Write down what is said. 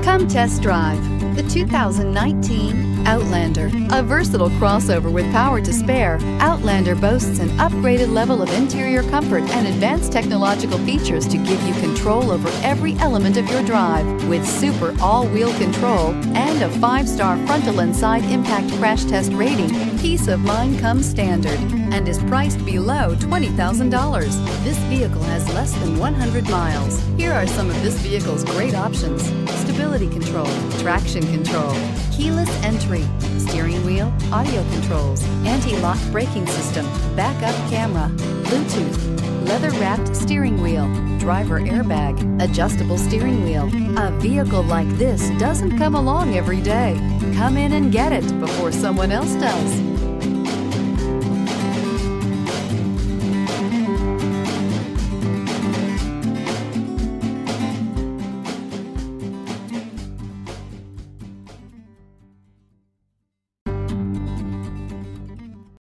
Come test drive the 2019 Outlander. A versatile crossover with power to spare, Outlander boasts an upgraded level of interior comfort and advanced technological features to give you control over every element of your drive. With super all-wheel control and a 5-star frontal and side impact crash test rating, peace of mind comes standard and is priced below $20,000. This vehicle has less than 100 miles. Here are some of this vehicle's great options: stability control, traction control, keyless entry, steering wheel audio controls, anti-lock braking system, backup camera, Bluetooth, leather-wrapped steering wheel, driver airbag, adjustable steering wheel. A vehicle like this doesn't come along every day. Come in and get it before someone else does.